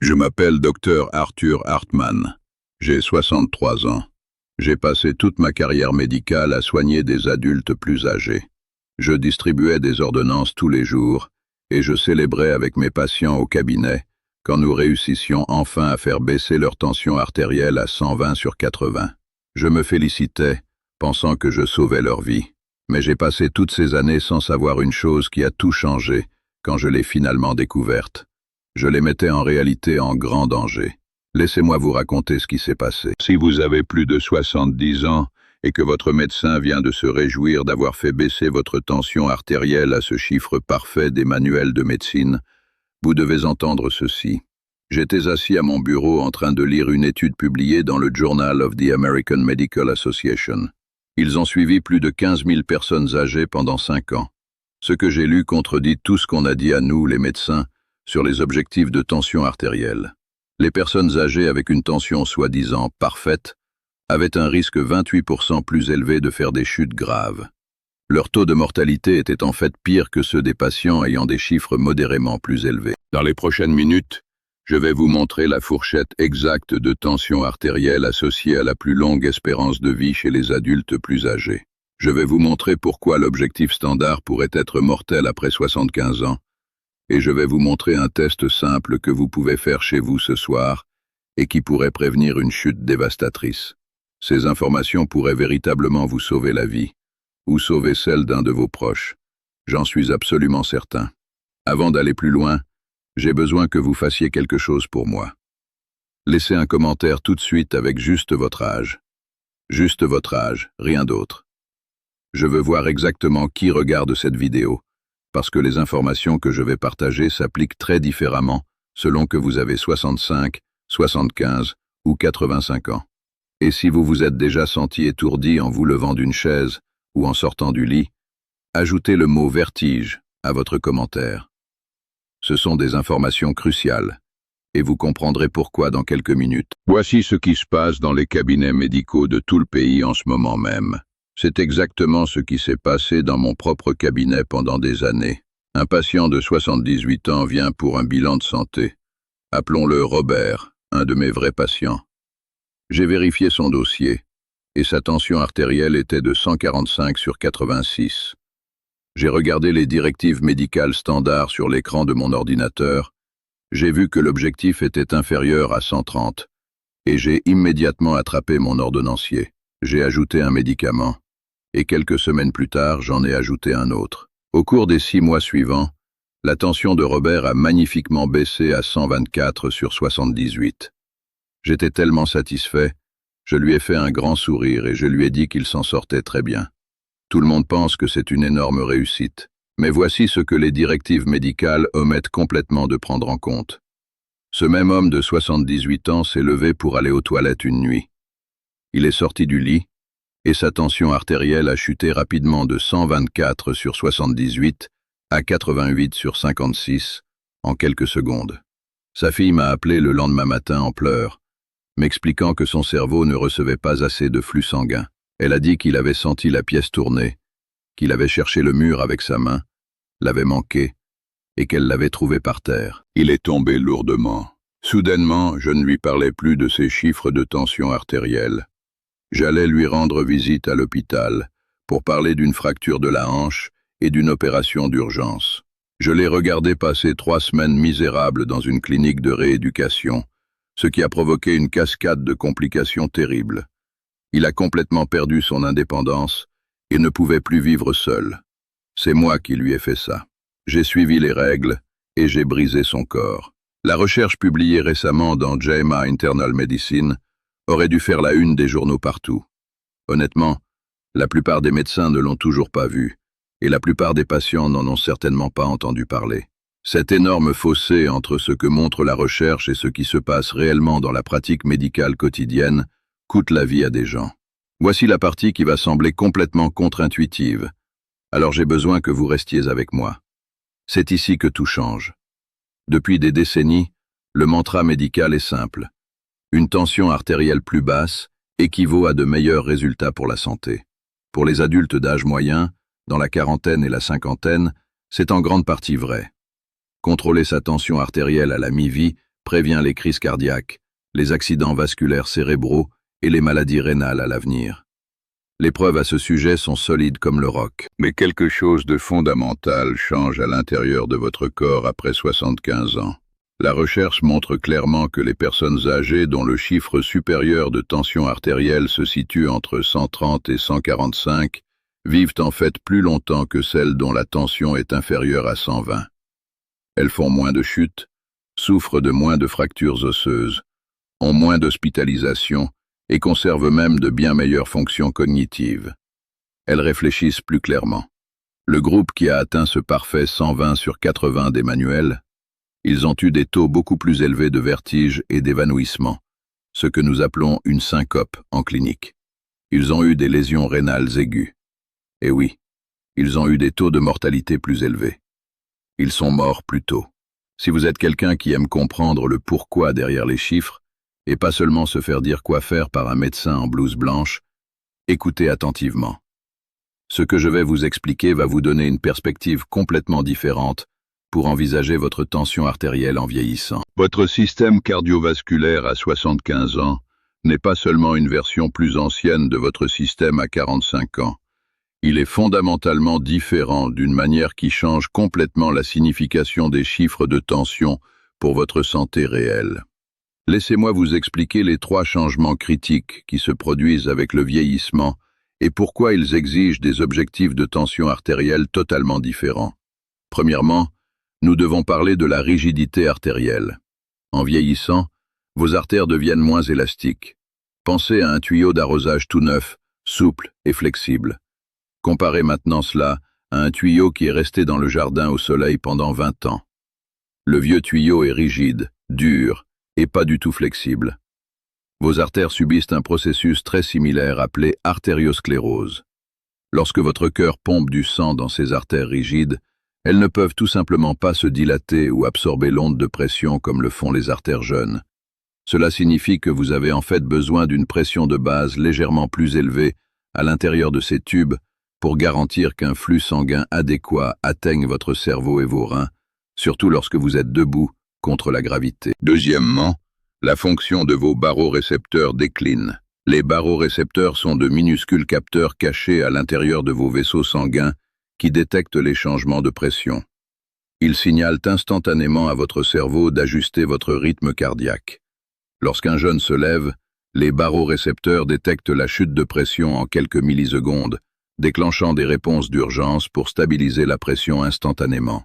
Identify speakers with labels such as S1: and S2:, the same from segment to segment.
S1: Je m'appelle Dr Arthur Hartmann. J'ai 63 ans. J'ai passé toute ma carrière médicale à soigner des adultes plus âgés. Je distribuais des ordonnances tous les jours et je célébrais avec mes patients au cabinet quand nous réussissions enfin à faire baisser leur tension artérielle à 120/80. Je me félicitais, pensant que je sauvais leur vie. Mais j'ai passé toutes ces années sans savoir une chose qui a tout changé quand je l'ai finalement découverte. Je les mettais en réalité en grand danger. Laissez-moi vous raconter ce qui s'est passé. Si vous avez plus de 70 ans et que votre médecin vient de se réjouir d'avoir fait baisser votre tension artérielle à ce chiffre parfait des manuels de médecine, vous devez entendre ceci. J'étais assis à mon bureau en train de lire une étude publiée dans le Journal of the American Medical Association. Ils ont suivi plus de 15 000 personnes âgées pendant 5 ans. Ce que j'ai lu contredit tout ce qu'on a dit à nous, les médecins, sur les objectifs de tension artérielle. Les personnes âgées avec une tension soi-disant parfaite avaient un risque 28% plus élevé de faire des chutes graves. Leur taux de mortalité était en fait pire que ceux des patients ayant des chiffres modérément plus élevés. Dans les prochaines minutes, je vais vous montrer la fourchette exacte de tension artérielle associée à la plus longue espérance de vie chez les adultes plus âgés. Je vais vous montrer pourquoi l'objectif standard pourrait être mortel après 75 ans, et je vais vous montrer un test simple que vous pouvez faire chez vous ce soir et qui pourrait prévenir une chute dévastatrice. Ces informations pourraient véritablement vous sauver la vie, ou sauver celle d'un de vos proches. J'en suis absolument certain. Avant d'aller plus loin, j'ai besoin que vous fassiez quelque chose pour moi. Laissez un commentaire tout de suite avec juste votre âge. Juste votre âge, rien d'autre. Je veux voir exactement qui regarde cette vidéo, parce que les informations que je vais partager s'appliquent très différemment selon que vous avez 65, 75 ou 85 ans. Et si vous vous êtes déjà senti étourdi en vous levant d'une chaise ou en sortant du lit, ajoutez le mot « vertige » à votre commentaire. Ce sont des informations cruciales, et vous comprendrez pourquoi dans quelques minutes. Voici ce qui se passe dans les cabinets médicaux de tout le pays en ce moment même. C'est exactement ce qui s'est passé dans mon propre cabinet pendant des années. Un patient de 78 ans vient pour un bilan de santé. Appelons-le Robert, un de mes vrais patients. J'ai vérifié son dossier, et sa tension artérielle était de 145/86. J'ai regardé les directives médicales standards sur l'écran de mon ordinateur. J'ai vu que l'objectif était inférieur à 130, et j'ai immédiatement attrapé mon ordonnancier. J'ai ajouté un médicament, et quelques semaines plus tard, j'en ai ajouté un autre. Au cours des 6 mois suivants, la tension de Robert a magnifiquement baissé à 124/78. J'étais tellement satisfait, je lui ai fait un grand sourire et je lui ai dit qu'il s'en sortait très bien. Tout le monde pense que c'est une énorme réussite, mais voici ce que les directives médicales omettent complètement de prendre en compte. Ce même homme de 78 ans s'est levé pour aller aux toilettes une nuit. Il est sorti du lit, et sa tension artérielle a chuté rapidement de 124/78 à 88/56 en quelques secondes. Sa fille m'a appelé le lendemain matin en pleurs, m'expliquant que son cerveau ne recevait pas assez de flux sanguin. Elle a dit qu'il avait senti la pièce tourner, qu'il avait cherché le mur avec sa main, l'avait manqué, et qu'elle l'avait trouvé par terre. Il est tombé lourdement. Soudainement, je ne lui parlais plus de ses chiffres de tension artérielle. J'allais lui rendre visite à l'hôpital pour parler d'une fracture de la hanche et d'une opération d'urgence. Je l'ai regardé passer 3 semaines misérables dans une clinique de rééducation, ce qui a provoqué une cascade de complications terribles. Il a complètement perdu son indépendance et ne pouvait plus vivre seul. C'est moi qui lui ai fait ça. J'ai suivi les règles et j'ai brisé son corps. La recherche publiée récemment dans JAMA Internal Medicine aurait dû faire la une des journaux partout. Honnêtement, la plupart des médecins ne l'ont toujours pas vu, et la plupart des patients n'en ont certainement pas entendu parler. Cet énorme fossé entre ce que montre la recherche et ce qui se passe réellement dans la pratique médicale quotidienne coûte la vie à des gens. Voici la partie qui va sembler complètement contre-intuitive, alors j'ai besoin que vous restiez avec moi. C'est ici que tout change. Depuis des décennies, le mantra médical est simple. Une tension artérielle plus basse équivaut à de meilleurs résultats pour la santé. Pour les adultes d'âge moyen, dans la quarantaine et la cinquantaine, c'est en grande partie vrai. Contrôler sa tension artérielle à la mi-vie prévient les crises cardiaques, les accidents vasculaires cérébraux et les maladies rénales à l'avenir. Les preuves à ce sujet sont solides comme le roc. Mais quelque chose de fondamental change à l'intérieur de votre corps après 75 ans. La recherche montre clairement que les personnes âgées dont le chiffre supérieur de tension artérielle se situe entre 130 et 145 vivent en fait plus longtemps que celles dont la tension est inférieure à 120. Elles font moins de chutes, souffrent de moins de fractures osseuses, ont moins d'hospitalisations et conservent même de bien meilleures fonctions cognitives. Elles réfléchissent plus clairement. Le groupe qui a atteint ce parfait 120 sur 80 des manuels, ils ont eu des taux beaucoup plus élevés de vertige et d'évanouissement, ce que nous appelons une syncope en clinique. Ils ont eu des lésions rénales aiguës. Et oui, ils ont eu des taux de mortalité plus élevés. Ils sont morts plus tôt. Si vous êtes quelqu'un qui aime comprendre le pourquoi derrière les chiffres, et pas seulement se faire dire quoi faire par un médecin en blouse blanche, écoutez attentivement. Ce que je vais vous expliquer va vous donner une perspective complètement différente pour envisager votre tension artérielle en vieillissant. Votre système cardiovasculaire à 75 ans n'est pas seulement une version plus ancienne de votre système à 45 ans. Il est fondamentalement différent d'une manière qui change complètement la signification des chiffres de tension pour votre santé réelle. Laissez-moi vous expliquer les 3 changements critiques qui se produisent avec le vieillissement et pourquoi ils exigent des objectifs de tension artérielle totalement différents. Premièrement, nous devons parler de la rigidité artérielle. En vieillissant, vos artères deviennent moins élastiques. Pensez à un tuyau d'arrosage tout neuf, souple et flexible. Comparez maintenant cela à un tuyau qui est resté dans le jardin au soleil pendant 20 ans. Le vieux tuyau est rigide, dur, et pas du tout flexible. Vos artères subissent un processus très similaire appelé artériosclérose. Lorsque votre cœur pompe du sang dans ces artères rigides, elles ne peuvent tout simplement pas se dilater ou absorber l'onde de pression comme le font les artères jeunes. Cela signifie que vous avez en fait besoin d'une pression de base légèrement plus élevée à l'intérieur de ces tubes pour garantir qu'un flux sanguin adéquat atteigne votre cerveau et vos reins, surtout lorsque vous êtes debout contre la gravité. Deuxièmement, la fonction de vos barorécepteurs décline. Les barorécepteurs sont de minuscules capteurs cachés à l'intérieur de vos vaisseaux sanguins qui détectent les changements de pression. Ils signalent instantanément à votre cerveau d'ajuster votre rythme cardiaque. Lorsqu'un jeune se lève, les barorécepteurs détectent la chute de pression en quelques millisecondes, déclenchant des réponses d'urgence pour stabiliser la pression instantanément.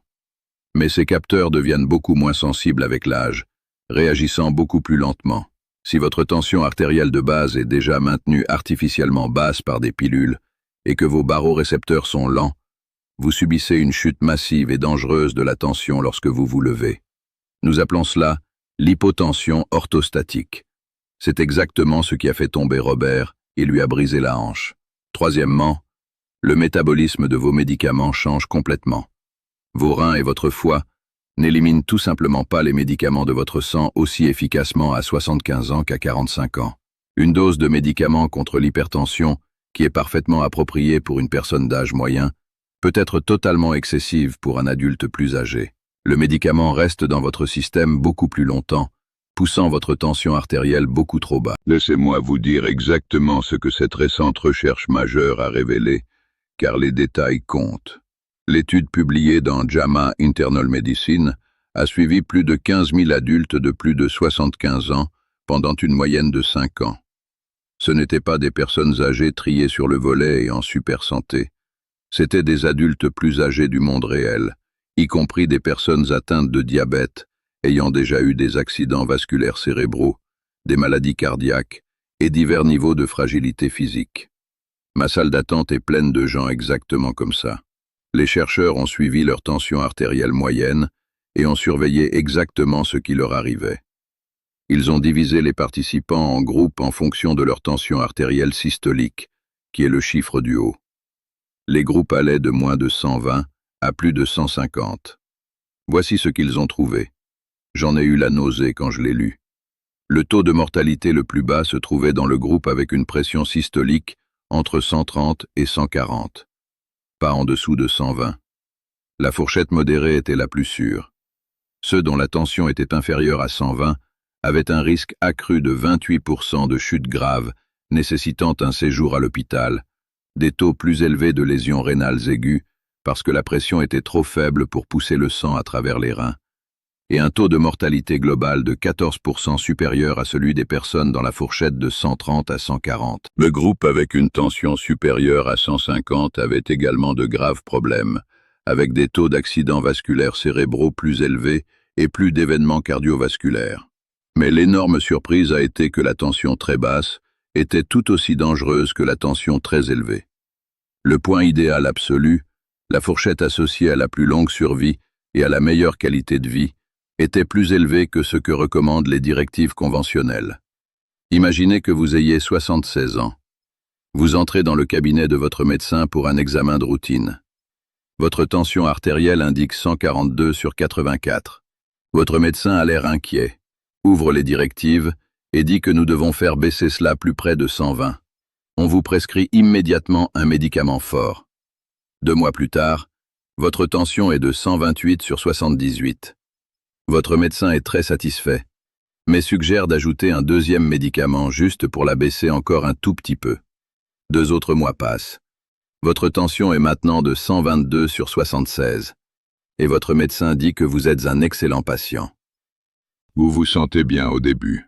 S1: Mais ces capteurs deviennent beaucoup moins sensibles avec l'âge, réagissant beaucoup plus lentement. Si votre tension artérielle de base est déjà maintenue artificiellement basse par des pilules et que vos barorécepteurs sont lents, vous subissez une chute massive et dangereuse de la tension lorsque vous vous levez. Nous appelons cela l'hypotension orthostatique. C'est exactement ce qui a fait tomber Robert et lui a brisé la hanche. Troisièmement, le métabolisme de vos médicaments change complètement. Vos reins et votre foie n'éliminent tout simplement pas les médicaments de votre sang aussi efficacement à 75 ans qu'à 45 ans. Une dose de médicaments contre l'hypertension, qui est parfaitement appropriée pour une personne d'âge moyen, peut être totalement excessive pour un adulte plus âgé. Le médicament reste dans votre système beaucoup plus longtemps, poussant votre tension artérielle beaucoup trop bas. Laissez-moi vous dire exactement ce que cette récente recherche majeure a révélé, car les détails comptent. L'étude publiée dans JAMA Internal Medicine a suivi plus de 15 000 adultes de plus de 75 ans pendant une moyenne de 5 ans. Ce n'étaient pas des personnes âgées triées sur le volet et en super santé. C'étaient des adultes plus âgés du monde réel, y compris des personnes atteintes de diabète, ayant déjà eu des accidents vasculaires cérébraux, des maladies cardiaques et divers niveaux de fragilité physique. Ma salle d'attente est pleine de gens exactement comme ça. Les chercheurs ont suivi leur tension artérielle moyenne et ont surveillé exactement ce qui leur arrivait. Ils ont divisé les participants en groupes en fonction de leur tension artérielle systolique, qui est le chiffre du haut. Les groupes allaient de moins de 120 à plus de 150. Voici ce qu'ils ont trouvé. J'en ai eu la nausée quand je l'ai lu. Le taux de mortalité le plus bas se trouvait dans le groupe avec une pression systolique entre 130 et 140. Pas en dessous de 120. La fourchette modérée était la plus sûre. Ceux dont la tension était inférieure à 120 avaient un risque accru de 28% de chute grave, nécessitant un séjour à l'hôpital, des taux plus élevés de lésions rénales aiguës parce que la pression était trop faible pour pousser le sang à travers les reins, et un taux de mortalité globale de 14% supérieur à celui des personnes dans la fourchette de 130 à 140. Le groupe avec une tension supérieure à 150 avait également de graves problèmes, avec des taux d'accidents vasculaires cérébraux plus élevés et plus d'événements cardiovasculaires. Mais l'énorme surprise a été que la tension très basse était tout aussi dangereuse que la tension très élevée. Le point idéal absolu, la fourchette associée à la plus longue survie et à la meilleure qualité de vie, était plus élevé que ce que recommandent les directives conventionnelles. Imaginez que vous ayez 76 ans. Vous entrez dans le cabinet de votre médecin pour un examen de routine. Votre tension artérielle indique 142/84. Votre médecin a l'air inquiet, ouvre les directives et dit que nous devons faire baisser cela plus près de 120. On vous prescrit immédiatement un médicament fort. 2 mois plus tard, votre tension est de 128/78. Votre médecin est très satisfait, mais suggère d'ajouter un deuxième médicament juste pour la baisser encore un tout petit peu. 2 autres mois passent. Votre tension est maintenant de 122/76, et votre médecin dit que vous êtes un excellent patient. Vous vous sentez bien au début,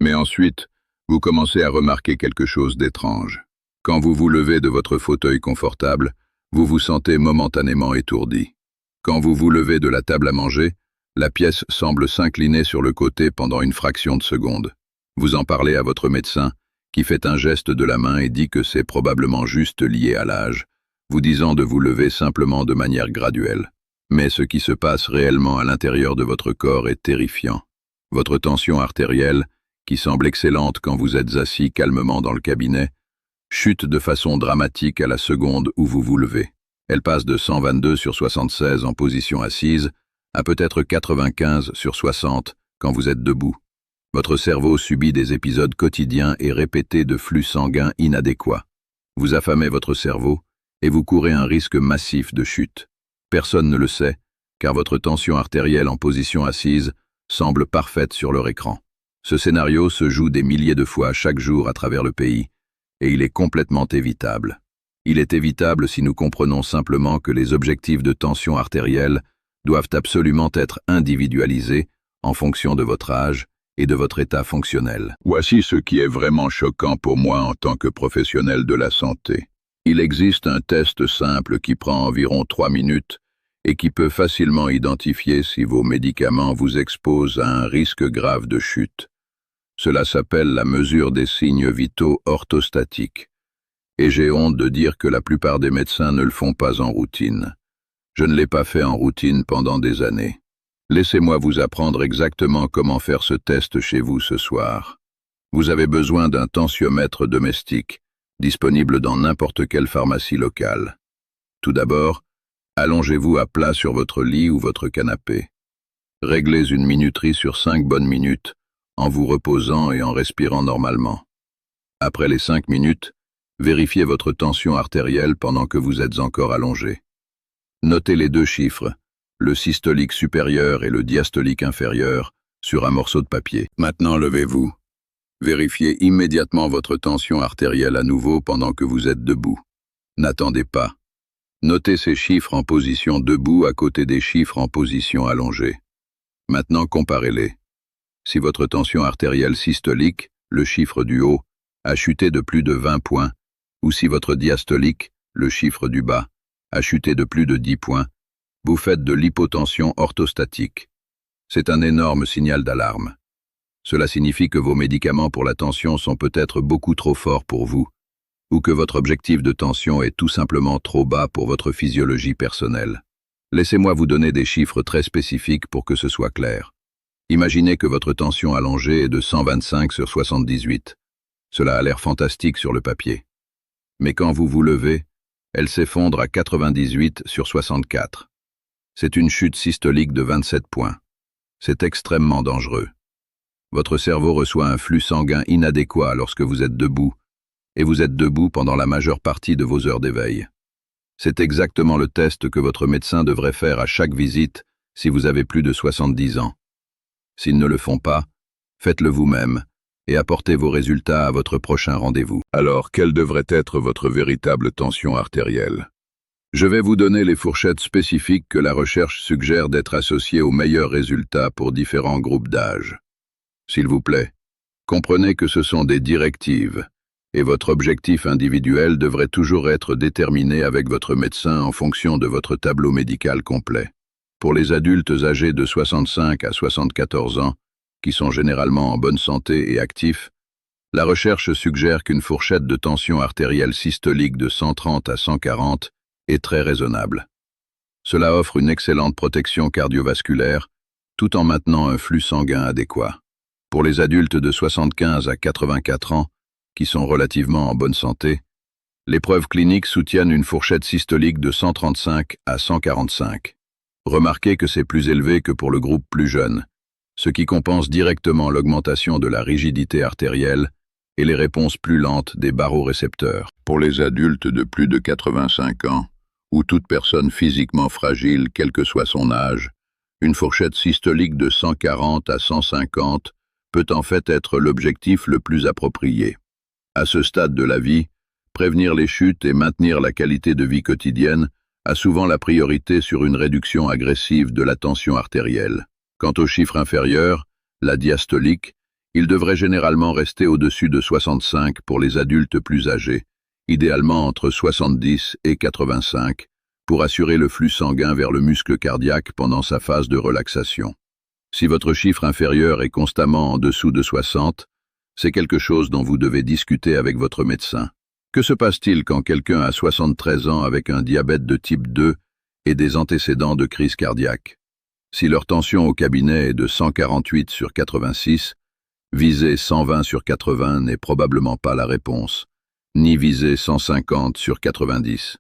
S1: mais ensuite, vous commencez à remarquer quelque chose d'étrange. Quand vous vous levez de votre fauteuil confortable, vous vous sentez momentanément étourdi. Quand vous vous levez de la table à manger, la pièce semble s'incliner sur le côté pendant une fraction de seconde. Vous en parlez à votre médecin, qui fait un geste de la main et dit que c'est probablement juste lié à l'âge, vous disant de vous lever simplement de manière graduelle. Mais ce qui se passe réellement à l'intérieur de votre corps est terrifiant. Votre tension artérielle, qui semble excellente quand vous êtes assis calmement dans le cabinet, chute de façon dramatique à la seconde où vous vous levez. Elle passe de 122/76 en position assise à peut-être 95/60 quand vous êtes debout. Votre cerveau subit des épisodes quotidiens et répétés de flux sanguin inadéquats. Vous affamez votre cerveau et vous courez un risque massif de chute. Personne ne le sait, car votre tension artérielle en position assise semble parfaite sur leur écran. Ce scénario se joue des milliers de fois chaque jour à travers le pays, et il est complètement évitable. Il est évitable si nous comprenons simplement que les objectifs de tension artérielle doivent absolument être individualisés en fonction de votre âge et de votre état fonctionnel. Voici ce qui est vraiment choquant pour moi en tant que professionnel de la santé. Il existe un test simple qui prend environ 3 minutes et qui peut facilement identifier si vos médicaments vous exposent à un risque grave de chute. Cela s'appelle la mesure des signes vitaux orthostatiques. Et j'ai honte de dire que la plupart des médecins ne le font pas en routine. Je ne l'ai pas fait en routine pendant des années. Laissez-moi vous apprendre exactement comment faire ce test chez vous ce soir. Vous avez besoin d'un tensiomètre domestique, disponible dans n'importe quelle pharmacie locale. Tout d'abord, allongez-vous à plat sur votre lit ou votre canapé. Réglez une minuterie sur 5 bonnes minutes, en vous reposant et en respirant normalement. Après les 5 minutes, vérifiez votre tension artérielle pendant que vous êtes encore allongé. Notez les 2 chiffres, le systolique supérieur et le diastolique inférieur, sur un morceau de papier. Maintenant, levez-vous. Vérifiez immédiatement votre tension artérielle à nouveau pendant que vous êtes debout. N'attendez pas. Notez ces chiffres en position debout à côté des chiffres en position allongée. Maintenant, comparez-les. Si votre tension artérielle systolique, le chiffre du haut, a chuté de plus de 20 points, ou si votre diastolique, le chiffre du bas, a chuté de plus de 10 points, vous faites de l'hypotension orthostatique. C'est un énorme signal d'alarme. Cela signifie que vos médicaments pour la tension sont peut-être beaucoup trop forts pour vous, ou que votre objectif de tension est tout simplement trop bas pour votre physiologie personnelle. Laissez-moi vous donner des chiffres très spécifiques pour que ce soit clair. Imaginez que votre tension allongée est de 125/78. Cela a l'air fantastique sur le papier. Mais quand vous vous levez, elle s'effondre à 98/64. C'est une chute systolique de 27 points. C'est extrêmement dangereux. Votre cerveau reçoit un flux sanguin inadéquat lorsque vous êtes debout, et vous êtes debout pendant la majeure partie de vos heures d'éveil. C'est exactement le test que votre médecin devrait faire à chaque visite si vous avez plus de 70 ans. S'ils ne le font pas, faites-le vous-même et apportez vos résultats à votre prochain rendez-vous. Alors, quelle devrait être votre véritable tension artérielle? Je vais vous donner les fourchettes spécifiques que la recherche suggère d'être associées aux meilleurs résultats pour différents groupes d'âge. S'il vous plaît, comprenez que ce sont des directives, et votre objectif individuel devrait toujours être déterminé avec votre médecin en fonction de votre tableau médical complet. Pour les adultes âgés de 65 à 74 ans, qui sont généralement en bonne santé et actifs, la recherche suggère qu'une fourchette de tension artérielle systolique de 130 à 140 est très raisonnable. Cela offre une excellente protection cardiovasculaire, tout en maintenant un flux sanguin adéquat. Pour les adultes de 75 à 84 ans, qui sont relativement en bonne santé, les preuves cliniques soutiennent une fourchette systolique de 135 à 145. Remarquez que c'est plus élevé que pour le groupe plus jeune, ce qui compense directement l'augmentation de la rigidité artérielle et les réponses plus lentes des barorécepteurs. Pour les adultes de plus de 85 ans, ou toute personne physiquement fragile, quel que soit son âge, une fourchette systolique de 140 à 150 peut en fait être l'objectif le plus approprié. À ce stade de la vie, prévenir les chutes et maintenir la qualité de vie quotidienne a souvent la priorité sur une réduction agressive de la tension artérielle. Quant au chiffre inférieur, la diastolique, il devrait généralement rester au-dessus de 65 pour les adultes plus âgés, idéalement entre 70 et 85, pour assurer le flux sanguin vers le muscle cardiaque pendant sa phase de relaxation. Si votre chiffre inférieur est constamment en dessous de 60, c'est quelque chose dont vous devez discuter avec votre médecin. Que se passe-t-il quand quelqu'un a 73 ans avec un diabète de type 2 et des antécédents de crise cardiaque? Si leur tension au cabinet est de 148 sur 86, viser 120 sur 80 n'est probablement pas la réponse, ni viser 150 sur 90.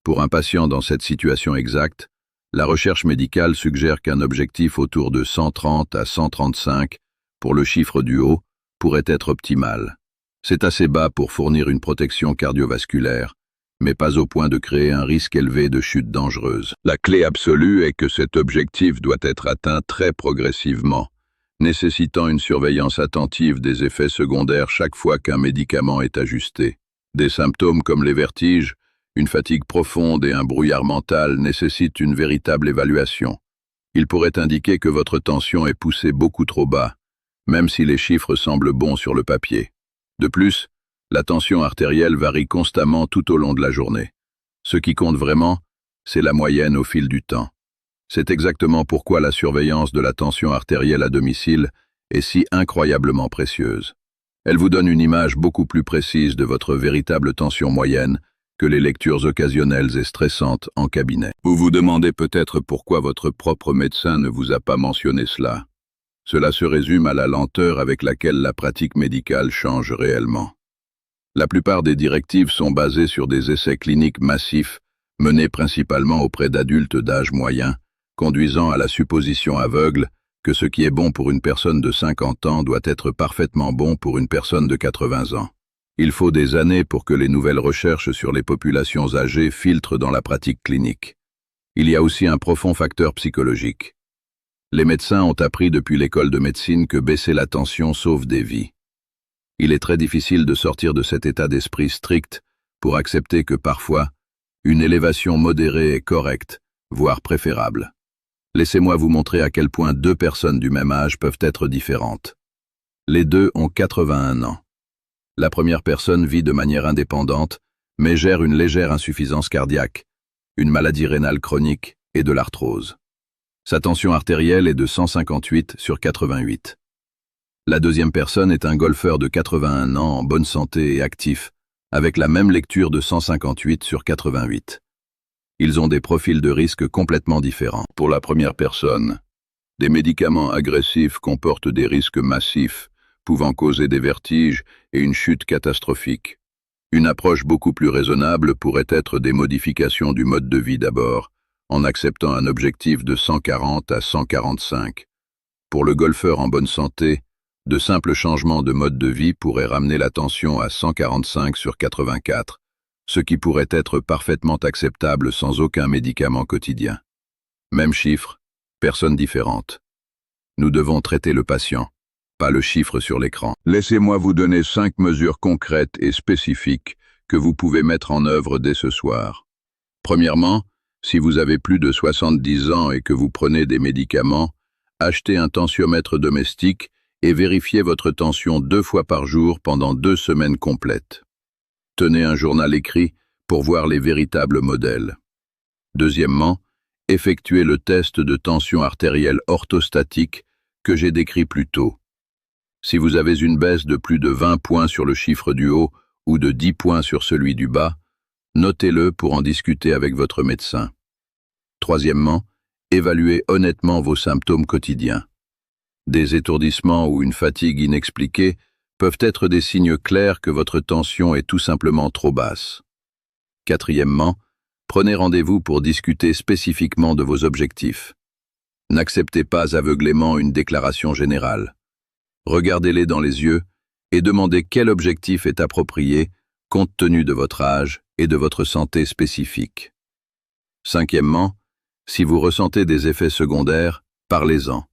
S1: Pour un patient dans cette situation exacte, la recherche médicale suggère qu'un objectif autour de 130 à 135 pour le chiffre du haut pourrait être optimal. C'est assez bas pour fournir une protection cardiovasculaire, mais pas au point de créer un risque élevé de chute dangereuse. La clé absolue est que cet objectif doit être atteint très progressivement, nécessitant une surveillance attentive des effets secondaires chaque fois qu'un médicament est ajusté. Des symptômes comme les vertiges, une fatigue profonde et un brouillard mental nécessitent une véritable évaluation. Il pourrait indiquer que votre tension est poussée beaucoup trop bas, même si les chiffres semblent bons sur le papier. De plus, la tension artérielle varie constamment tout au long de la journée. Ce qui compte vraiment, c'est la moyenne au fil du temps. C'est exactement pourquoi la surveillance de la tension artérielle à domicile est si incroyablement précieuse. Elle vous donne une image beaucoup plus précise de votre véritable tension moyenne que les lectures occasionnelles et stressantes en cabinet. Vous vous demandez peut-être pourquoi votre propre médecin ne vous a pas mentionné cela. Cela se résume à la lenteur avec laquelle la pratique médicale change réellement. La plupart des directives sont basées sur des essais cliniques massifs, menés principalement auprès d'adultes d'âge moyen, conduisant à la supposition aveugle que ce qui est bon pour une personne de 50 ans doit être parfaitement bon pour une personne de 80 ans. Il faut des années pour que les nouvelles recherches sur les populations âgées filtrent dans la pratique clinique. Il y a aussi un profond facteur psychologique. Les médecins ont appris depuis l'école de médecine que baisser la tension sauve des vies. Il est très difficile de sortir de cet état d'esprit strict pour accepter que parfois, une élévation modérée est correcte, voire préférable. Laissez-moi vous montrer à quel point deux personnes du même âge peuvent être différentes. Les deux ont 81 ans. La première personne vit de manière indépendante, mais gère une légère insuffisance cardiaque, une maladie rénale chronique et de l'arthrose. Sa tension artérielle est de 158 sur 88. La deuxième personne est un golfeur de 81 ans en bonne santé et actif, avec la même lecture de 158 sur 88. Ils ont des profils de risque complètement différents. Pour la première personne, des médicaments agressifs comportent des risques massifs, pouvant causer des vertiges et une chute catastrophique. Une approche beaucoup plus raisonnable pourrait être des modifications du mode de vie d'abord, en acceptant un objectif de 140 à 145. Pour le golfeur en bonne santé, de simples changements de mode de vie pourraient ramener la tension à 145 sur 84, ce qui pourrait être parfaitement acceptable sans aucun médicament quotidien. Même chiffre, personnes différentes. Nous devons traiter le patient, pas le chiffre sur l'écran. Laissez-moi vous donner 5 mesures concrètes et spécifiques que vous pouvez mettre en œuvre dès ce soir. Premièrement, si vous avez plus de 70 ans et que vous prenez des médicaments, achetez un tensiomètre domestique et vérifiez votre tension 2 fois par jour pendant 2 semaines complètes. Tenez un journal écrit pour voir les véritables modèles. Deuxièmement, effectuez le test de tension artérielle orthostatique que j'ai décrit plus tôt. Si vous avez une baisse de plus de 20 points sur le chiffre du haut ou de 10 points sur celui du bas, notez-le pour en discuter avec votre médecin. Troisièmement, évaluez honnêtement vos symptômes quotidiens. Des étourdissements ou une fatigue inexpliquée peuvent être des signes clairs que votre tension est tout simplement trop basse. Quatrièmement, prenez rendez-vous pour discuter spécifiquement de vos objectifs. N'acceptez pas aveuglément une déclaration générale. Regardez-les dans les yeux et demandez quel objectif est approprié compte tenu de votre âge et de votre santé spécifique. Cinquièmement, si vous ressentez des effets secondaires, parlez-en.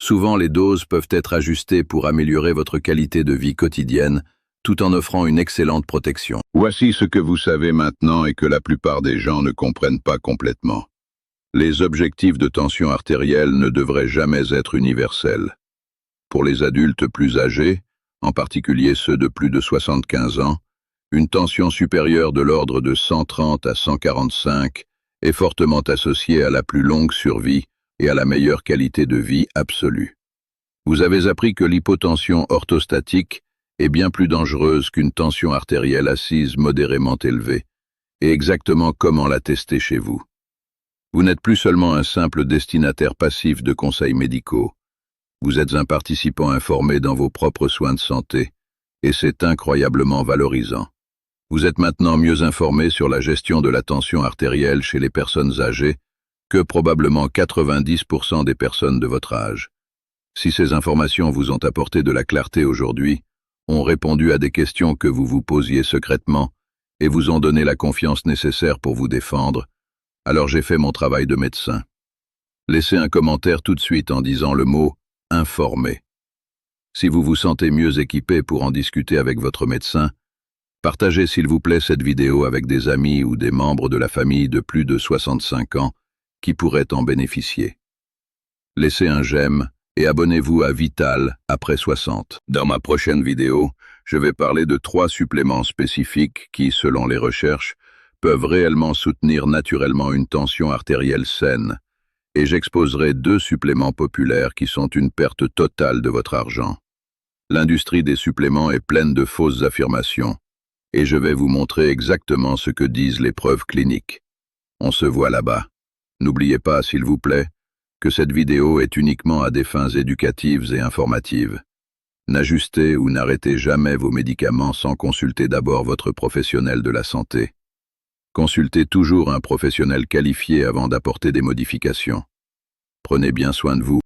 S1: Souvent, les doses peuvent être ajustées pour améliorer votre qualité de vie quotidienne, tout en offrant une excellente protection. Voici ce que vous savez maintenant et que la plupart des gens ne comprennent pas complètement. Les objectifs de tension artérielle ne devraient jamais être universels. Pour les adultes plus âgés, en particulier ceux de plus de 75 ans, une tension supérieure de l'ordre de 130 à 145 est fortement associée à la plus longue survie et à la meilleure qualité de vie absolue. Vous avez appris que l'hypotension orthostatique est bien plus dangereuse qu'une tension artérielle assise modérément élevée, et exactement comment la tester chez vous. Vous n'êtes plus seulement un simple destinataire passif de conseils médicaux, vous êtes un participant informé dans vos propres soins de santé, et c'est incroyablement valorisant. Vous êtes maintenant mieux informé sur la gestion de la tension artérielle chez les personnes âgées que probablement 90% des personnes de votre âge. Si ces informations vous ont apporté de la clarté aujourd'hui, ont répondu à des questions que vous vous posiez secrètement et vous ont donné la confiance nécessaire pour vous défendre, alors j'ai fait mon travail de médecin. Laissez un commentaire tout de suite en disant le mot « informé ». Si vous vous sentez mieux équipé pour en discuter avec votre médecin, partagez s'il vous plaît cette vidéo avec des amis ou des membres de la famille de plus de 65 ans qui pourraient en bénéficier. Laissez un j'aime et abonnez-vous à Vital après 60. Dans ma prochaine vidéo, je vais parler de 3 suppléments spécifiques qui, selon les recherches, peuvent réellement soutenir naturellement une tension artérielle saine, et j'exposerai 2 suppléments populaires qui sont une perte totale de votre argent. L'industrie des suppléments est pleine de fausses affirmations, et je vais vous montrer exactement ce que disent les preuves cliniques. On se voit là-bas. N'oubliez pas, s'il vous plaît, que cette vidéo est uniquement à des fins éducatives et informatives. N'ajustez ou n'arrêtez jamais vos médicaments sans consulter d'abord votre professionnel de la santé. Consultez toujours un professionnel qualifié avant d'apporter des modifications. Prenez bien soin de vous.